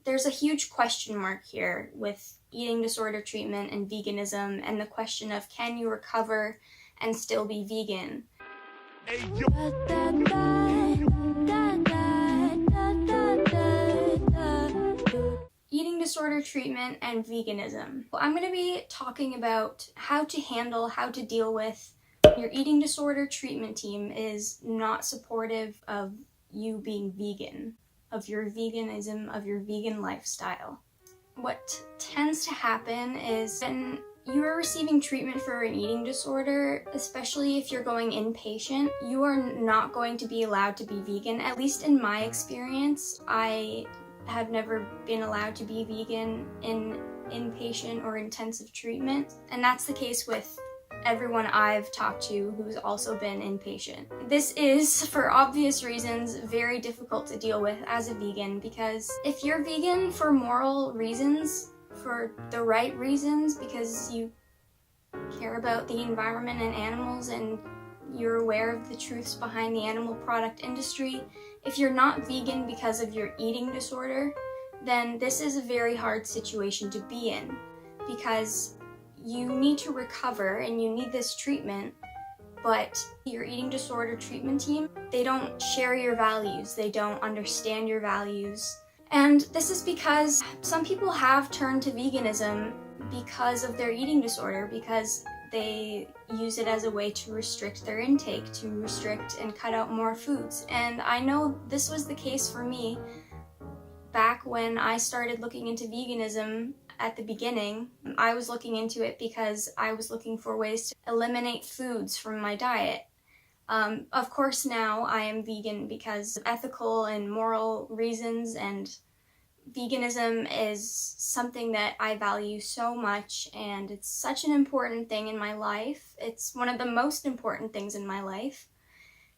There's a huge question mark here with eating disorder treatment and veganism, and the question of, can you recover and still be vegan? Eating disorder treatment and veganism. I'm going to be talking about how to handle, how to deal with your eating disorder treatment team is not supportive of you being vegan, of your veganism, of your vegan lifestyle. What tends to happen is when you are receiving treatment for an eating disorder, especially if you're going inpatient, you are not going to be allowed to be vegan. At least in my experience, I have never been allowed to be vegan in inpatient or intensive treatment, and that's the case with everyone I've talked to who's also been inpatient. This is, for obvious reasons, very difficult to deal with as a vegan, because if you're vegan for moral reasons, for the right reasons, because you care about the environment and animals and you're aware of the truths behind the animal product industry, if you're not vegan because of your eating disorder, then this is a very hard situation to be in, because you need to recover and you need this treatment, but your eating disorder treatment team, they don't share your values, they don't understand your values. And this is because some people have turned to veganism because of their eating disorder, because they use it as a way to restrict their intake, to restrict and cut out more foods. And I know this was the case for me back when I started looking into veganism. At the beginning, I was looking into it because I was looking for ways to eliminate foods from my diet. Of course, now I am vegan because of ethical and moral reasons, and veganism is something that I value so much, and it's such an important thing in my life. It's one of the most important things in my life.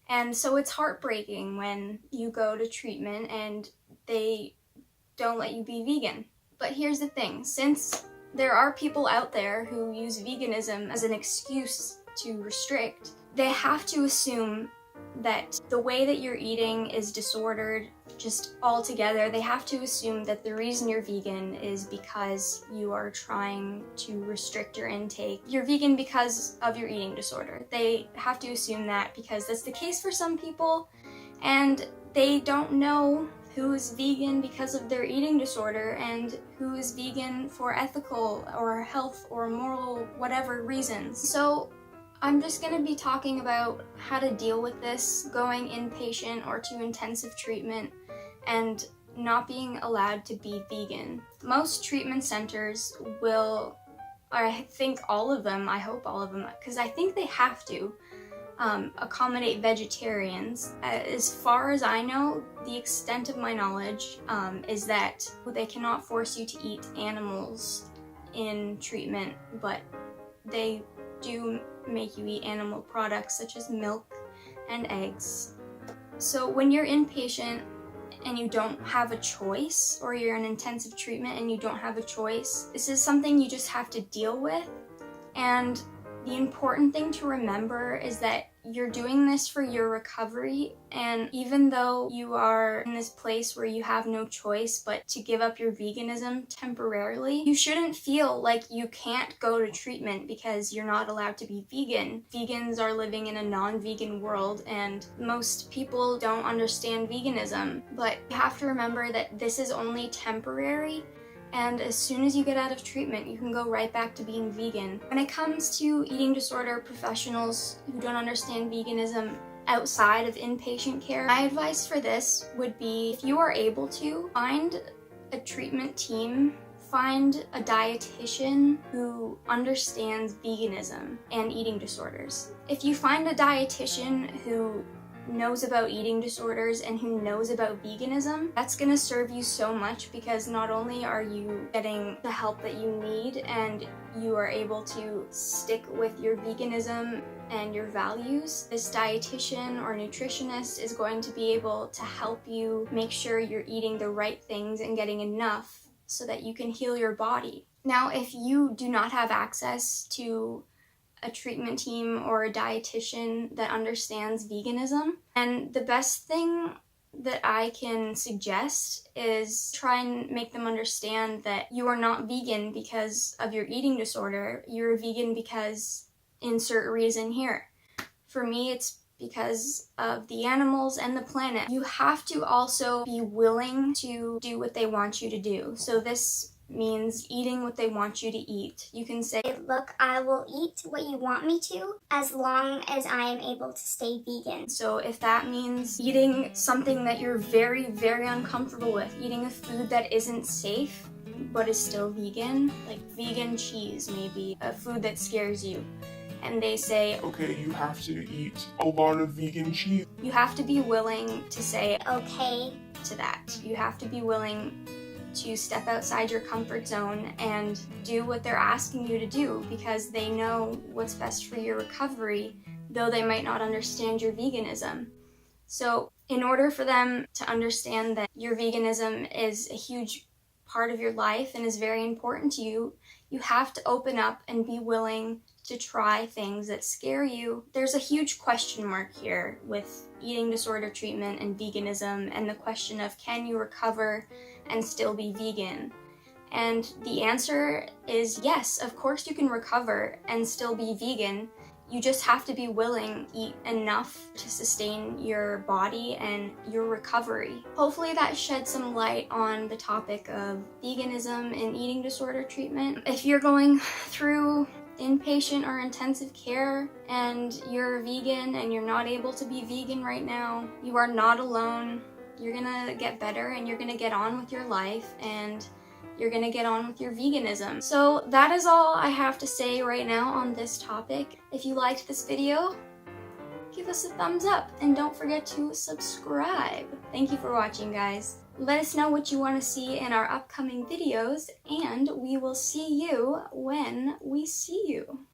And so it's heartbreaking when you go to treatment and they don't let you be vegan. But here's the thing, since there are people out there who use veganism as an excuse to restrict, they have to assume that the way that you're eating is disordered just altogether. They have to assume that the reason you're vegan is because you are trying to restrict your intake. You're vegan because of your eating disorder. They have to assume that because that's the case for some people, and they don't know who is vegan because of their eating disorder and who is vegan for ethical or health or moral whatever reasons. So I'm just going to be talking about how to deal with this going inpatient or to intensive treatment and not being allowed to be vegan. Most treatment centers will, or I think all of them, I hope all of them, because I think they have to, accommodate vegetarians. As far as I know, the extent of my knowledge is that they cannot force you to eat animals in treatment, but they do make you eat animal products such as milk and eggs. So when you're inpatient and you don't have a choice, or you're in intensive treatment and you don't have a choice, this is something you just have to deal with. And the important thing to remember is that you're doing this for your recovery, and even though you are in this place where you have no choice but to give up your veganism temporarily, you shouldn't feel like you can't go to treatment because you're not allowed to be vegan. Vegans are living in a non-vegan world, and most people don't understand veganism, but you have to remember that this is only temporary. And as soon as you get out of treatment, you can go right back to being vegan. When it comes to eating disorder professionals who don't understand veganism outside of inpatient care, my advice for this would be, if you are able to, find a treatment team, find a dietitian who understands veganism and eating disorders. If you find a dietitian who knows about eating disorders and who knows about veganism, that's going to serve you so much, because not only are you getting the help that you need and you are able to stick with your veganism and your values, this dietitian or nutritionist is going to be able to help you make sure you're eating the right things and getting enough so that you can heal your body. Now, if you do not have access to a treatment team or a dietitian that understands veganism, and the best thing that I can suggest is try and make them understand that you are not vegan because of your eating disorder. You're vegan because insert reason here. For me, it's because of the animals and the planet. You have to also be willing to do what they want you to do. So this means eating what they want you to eat. You can say, look, I will eat what you want me to as long as I am able to stay vegan. So if that means eating something that you're very, very uncomfortable with, eating a food that isn't safe but is still vegan, like vegan cheese maybe, a food that scares you, and they say, okay, you have to eat a lot of vegan cheese. You have to be willing to say okay to that. You have to be willing to step outside your comfort zone and do what they're asking you to do, because they know what's best for your recovery, though they might not understand your veganism. So in order for them to understand that your veganism is a huge part of your life and is very important to you, you have to open up and be willing to try things that scare you. There's a huge question mark here with eating disorder treatment and veganism, and the question of, can you recover and still be vegan? And the answer is yes, of course you can recover and still be vegan. You just have to be willing to eat enough to sustain your body and your recovery. Hopefully that shed some light on the topic of veganism and eating disorder treatment. If you're going through inpatient or intensive care and you're vegan and you're not able to be vegan right now, you are not alone. You're gonna get better and you're gonna get on with your life and you're gonna get on with your veganism. So that is all I have to say right now on this topic. If you liked this video, give us a thumbs up and don't forget to subscribe. Thank you for watching, guys. Let us know what you want to see in our upcoming videos, and we will see you when we see you.